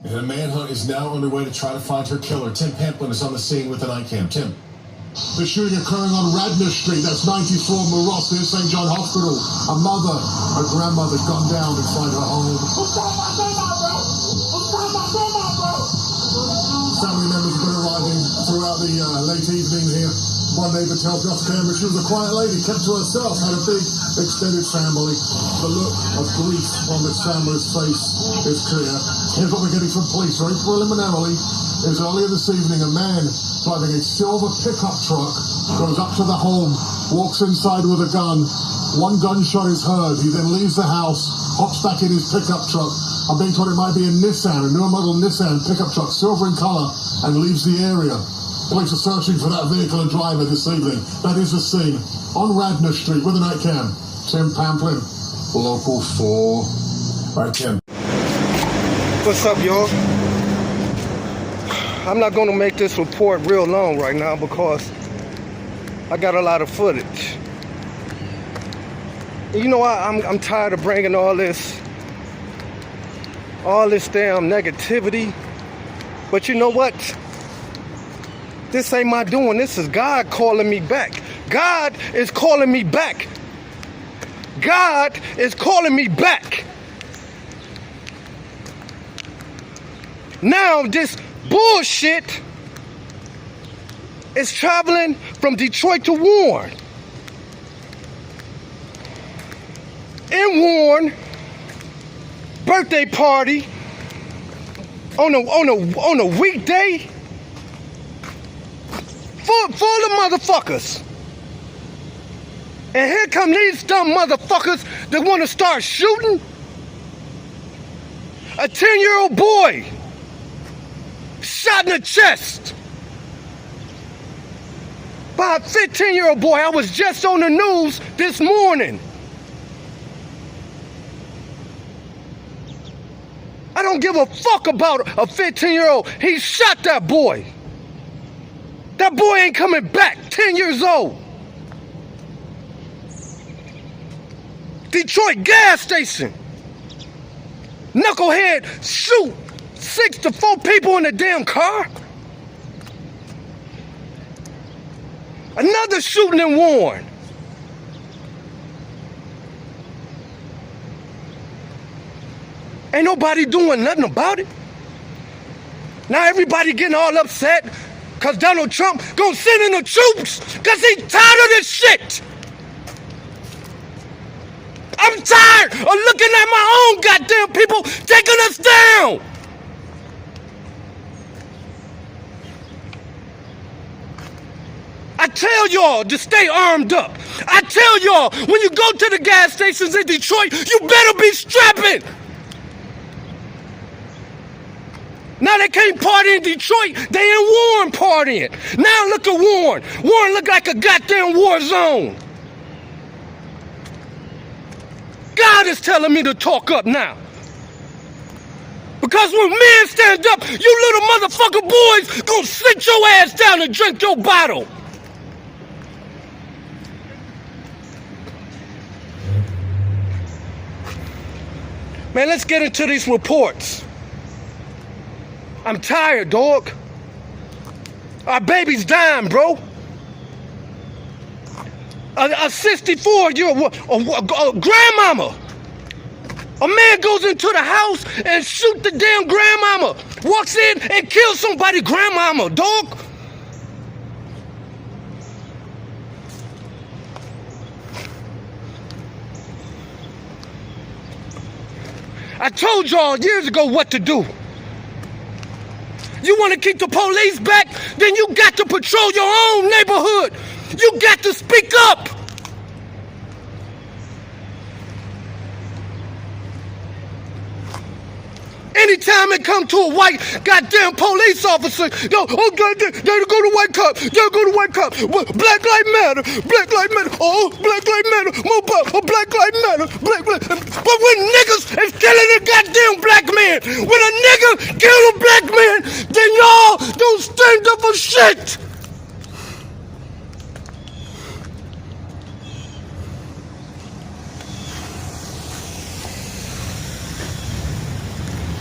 And a manhunt is now underway to try to find her killer. Tim Pamplin is on the scene with the night cam. Tim. The shooting occurring on Radnor Street, that's 94 Moros near St. John Hospital. A mother, her grandmother, gunned down inside her home. Family members have been arriving throughout the late evening here. One neighbor tells us camera she was a quiet lady, kept to herself, had a big extended family. The look of grief on this family's face is clear. Here's what we're getting from police very preliminarily. Is earlier this evening a man driving a silver pickup truck goes up to the home, walks inside with a gun. One gunshot is heard. He then leaves the house, hops back in his pickup truck. I'm being told it might be a Nissan, a newer model Nissan pickup truck, silver in color, and leaves the area. Police are searching for that vehicle and driver this evening. That is the scene on Radnor Street with a night cam. Tim Pamplin, Local 4. All right, Tim. What's up, y'all? I'm not going to make this report real long right now because I got a lot of footage. And you know what? I'm tired of bringing all this damn negativity. But you know what? This ain't my doing. This is God calling me back. God is calling me back. God is calling me back. Now this bullshit is traveling from Detroit to Warren. In Warren, birthday party on a weekday full of motherfuckers. And here come these dumb motherfuckers that want to start shooting. A 10-year-old boy shot in the chest by a 15-year-old boy. I was just on the news this morning. I don't give a fuck about a 15-year-old. He shot that boy. That boy ain't coming back, 10 years old. Detroit gas station. Knucklehead shoot 6 to 4 people in a damn car. Another shooting in Warren. Ain't nobody doing nothing about it. Now everybody getting all upset because Donald Trump gonna send in the troops because he's tired of this shit. I'm tired of looking at my own goddamn people taking us down. I tell y'all to stay armed up. I tell y'all, when you go to the gas stations in Detroit, you better be strapping. Now they can't party in Detroit, they in Warren partying. Now look at Warren. Warren look like a goddamn war zone. God is telling me to talk up now. Because when men stand up, you little motherfucker boys gonna sit your ass down and drink your bottle. Man, let's get into these reports. I'm tired, dog. Our baby's dying, bro. A 64-year-old grandmama. A man goes into the house and shoot the damn grandmama. Walks in and kills somebody, grandmama, dog. I told y'all years ago what to do. You want to keep the police back? Then you got to patrol your own neighborhood. You got to speak up. Anytime it come to a white goddamn police officer, yo, oh goddamn, they go to white cop, they go to white cop. Black Lives Matter, Black Lives Matter, oh, Black Lives Matter, more oh, Black Lives Matter, Black. But when niggas is killing a goddamn black man, when a nigga kill a black man, then y'all don't stand up for shit.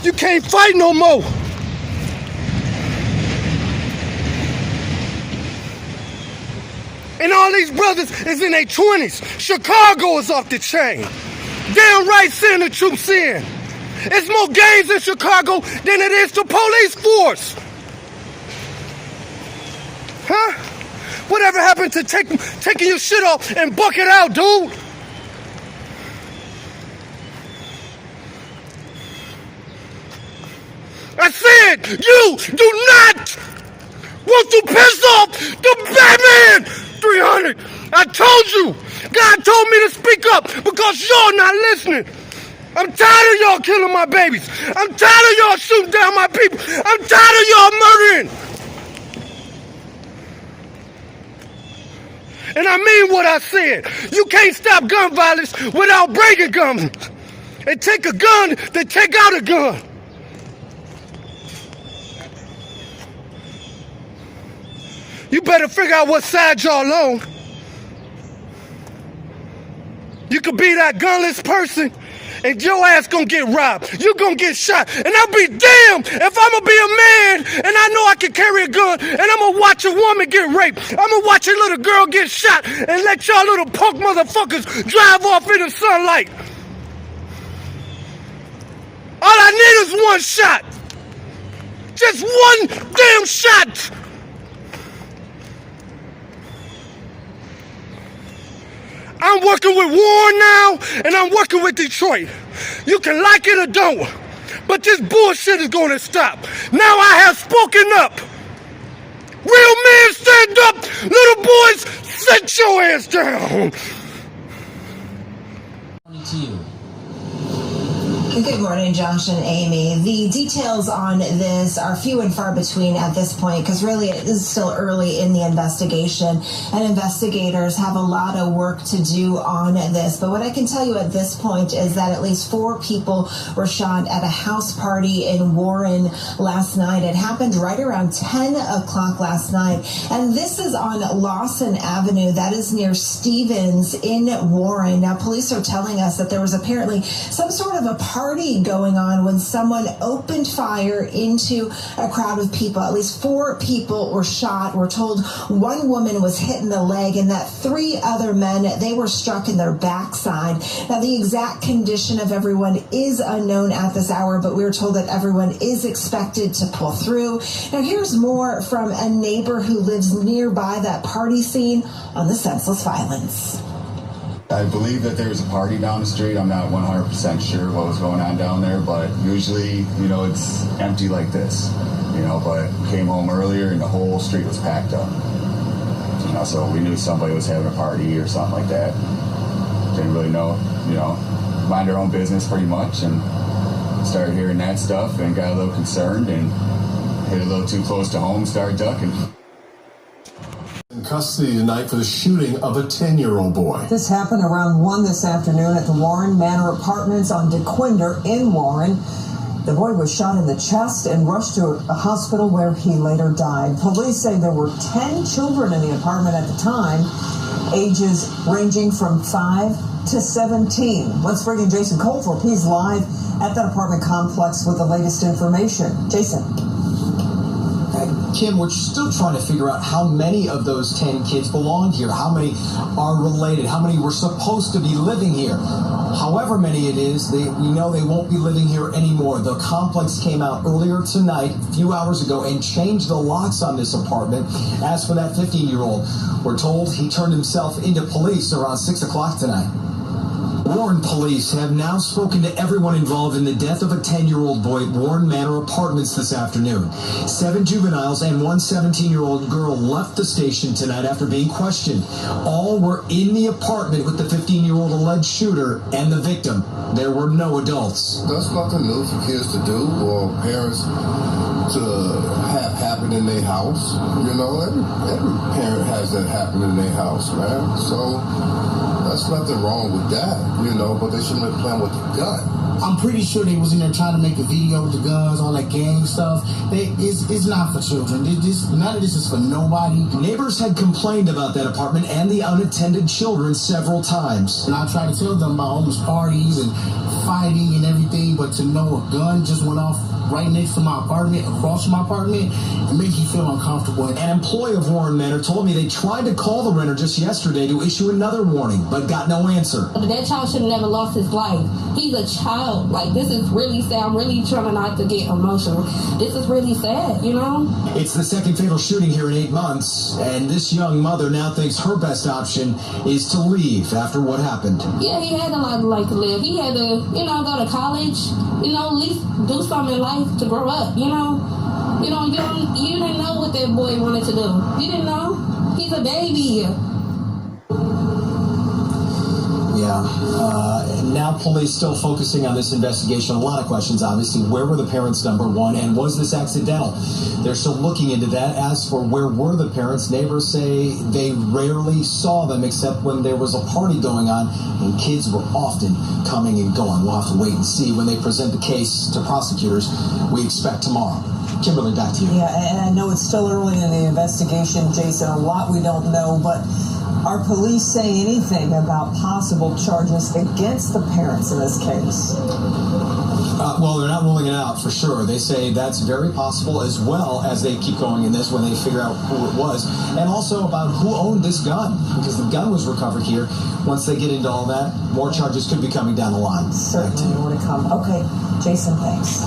You can't fight no more. And all these brothers is in their 20s. Chicago is off the chain. Damn right send the troops in. It's more gangs in Chicago than it is the police force. Huh? Whatever happened to taking your shit off and buck it out, dude? I said you do not want to piss off the Batman 300. I told you. God told me to speak up because y'all not listening. I'm tired of y'all killing my babies. I'm tired of y'all shooting down my people. I'm tired of y'all murdering. And I mean what I said. You can't stop gun violence without breaking guns. It take a gun to take out a gun. You better figure out what side y'all on. You could be that gunless person and your ass gonna get robbed. You gonna get shot. And I'll be damned if I'm gonna be a man and I know I can carry a gun and I'm gonna watch a woman get raped. I'm gonna watch a little girl get shot and let y'all little punk motherfuckers drive off in the sunlight. All I need is one shot. Just one damn shot. I'm working with Warren now, and I'm working with Detroit. You can like it or don't, but this bullshit is going to stop. Now I have spoken up. Real men stand up. Little boys, sit your ass down. To you. Good morning, Josh and Amy. The details on this are few and far between at this point because really it is still early in the investigation and investigators have a lot of work to do on this. But what I can tell you at this point is that at least 4 people were shot at a house party in Warren last night. It happened right around 10 o'clock last night. And this is on Lawson Avenue. That is near Stevens in Warren. Now, police are telling us that there was apparently some sort of a party going on when someone opened fire into a crowd of people. At least 4 people were shot. We're told 1 woman was hit in the leg and that 3 other men, they were struck in their backside. Now, the exact condition of everyone is unknown at this hour, but we were told that everyone is expected to pull through. Now, here's more from a neighbor who lives nearby that party scene on the senseless violence. I believe that there was a party down the street. I'm not 100% sure what was going on down there, but usually, it's empty like this, but came home earlier and the whole street was packed up. So we knew somebody was having a party or something like that. Didn't really know, mind our own business pretty much, and started hearing that stuff and got a little concerned and hit a little too close to home, started ducking. In custody tonight for the shooting of a 10-year-old boy. This happened around 1 this afternoon at the Warren Manor Apartments on DeQuinder in Warren. The boy was shot in the chest and rushed to a hospital where he later died. Police say there were 10 children in the apartment at the time, ages ranging from 5 to 17. Let's bring in Jason Colthorpe. He's live at that apartment complex with the latest information. Jason. Kim, we're still trying to figure out how many of those 10 kids belong here, how many are related, how many were supposed to be living here. However many it is, we know they won't be living here anymore. The complex came out earlier tonight, a few hours ago, and changed the locks on this apartment. As for that 15-year-old, we're told he turned himself into police around 6 o'clock tonight. Warren police have now spoken to everyone involved in the death of a 10-year-old boy at Warren Manor Apartments this afternoon. 7 juveniles and 1 17-year-old girl left the station tonight after being questioned. All were in the apartment with the 15-year-old alleged shooter and the victim. There were no adults. That's nothing new for kids to do or parents to have happen in their house. Every parent has that happen in their house, man. So that's nothing wrong with that, but they shouldn't have been playing with the gun. I'm pretty sure they was in there trying to make a video with the guns, all that gang stuff. It's not for children. None of this is for nobody. Neighbors had complained about that apartment and the unattended children several times. And I try to tell them about all these parties and fighting and everything, but to know a gun just went off right next to my apartment, across from my apartment, it makes you feel uncomfortable. An employee of Warren Manor told me they tried to call the renter just yesterday to issue another warning, but got no answer. That child should have never lost his life. He's a child. Like, this is really sad. I'm really trying not to get emotional. This is really sad, you know? It's the second fatal shooting here in 8 months, and this young mother now thinks her best option is to leave after what happened. Yeah, he had a lot of life to live. He had to, go to college, at least do something in life to grow up, you didn't know what that boy wanted to do. You didn't know? He's a baby. Now police still focusing on this investigation. A lot of questions, obviously. Where were the parents, number one, and was this accidental? They're still looking into that. As for where were the parents, neighbors say they rarely saw them except when there was a party going on, and kids were often coming and going. We'll have to wait and see when they present the case to prosecutors. We expect tomorrow. Kimberly, back to you. Yeah, and I know it's still early in the investigation, Jason. A lot we don't know, but are police saying anything about possible charges against the parents in this case? Well, they're not ruling it out for sure. They say that's very possible, as well as they keep going in this when they figure out who it was, and also about who owned this gun, because the gun was recovered here. Once they get into all that, more charges could be coming down the line. Certainly more to come. Okay, Jason, thanks.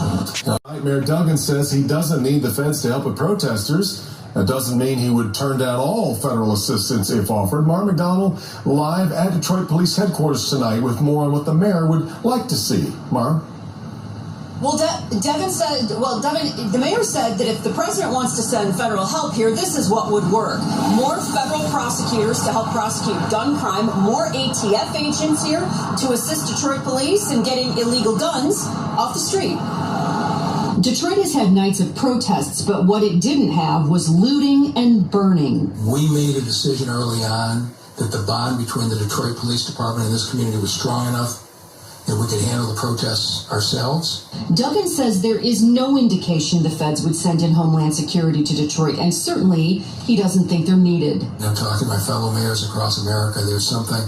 Mayor Duggan says he doesn't need the feds to help with protesters. That doesn't mean he would turn down all federal assistance if offered. Mar McDonald live at Detroit Police Headquarters tonight with more on what the mayor would like to see. Mar? Well, Devin, the mayor said that if the president wants to send federal help here, this is what would work. More federal prosecutors to help prosecute gun crime, more ATF agents here to assist Detroit police in getting illegal guns off the street. Detroit has had nights of protests, but what it didn't have was looting and burning. We made a decision early on that the bond between the Detroit Police Department and this community was strong enough that we could handle the protests ourselves. Duggan says there is no indication the feds would send in Homeland Security to Detroit, and certainly he doesn't think they're needed. I'm talking to my fellow mayors across America. There's something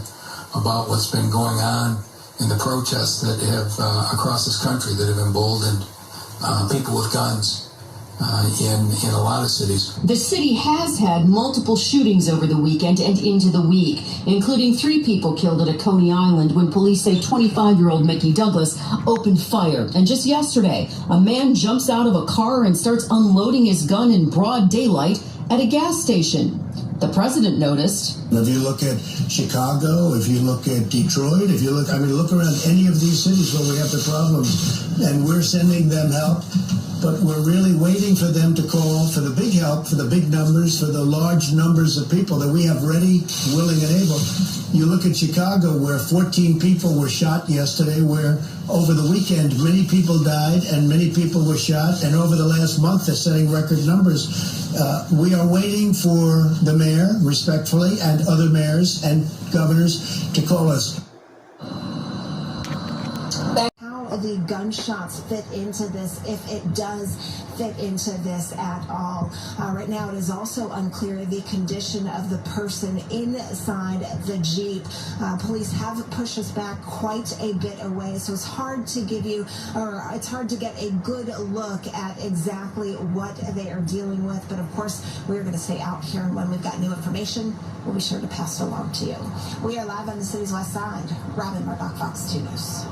about what's been going on in the protests that have across this country that have emboldened people with guns in a lot of cities. The city has had multiple shootings over the weekend and into the week, including 3 people killed at a Coney Island when police say 25-year-old Mickey Douglas opened fire. And just yesterday, a man jumps out of a car and starts unloading his gun in broad daylight at a gas station. The president noticed. If you look at Chicago, if you look at Detroit, look around any of these cities where we have the problems, and we're sending them help, but we're really waiting for them to call for the big help, for the big numbers, for the large numbers of people that we have ready, willing, and able. You look at Chicago, where 14 people were shot yesterday, where over the weekend many people died and many people were shot, and over the last month they're setting record numbers. We are waiting for the mayor, respectfully, and other mayors and governors to call us. How the gunshots fit into this, if it does fit into this at all. Right now, it is also unclear the condition of the person inside the Jeep. Police have pushed us back quite a bit away, so it's hard to get a good look at exactly what they are dealing with. But of course, we're going to stay out here, and when we've got new information, we'll be sure to pass it along to you. We are live on the city's west side. Robin Murdoch, Fox 2 News.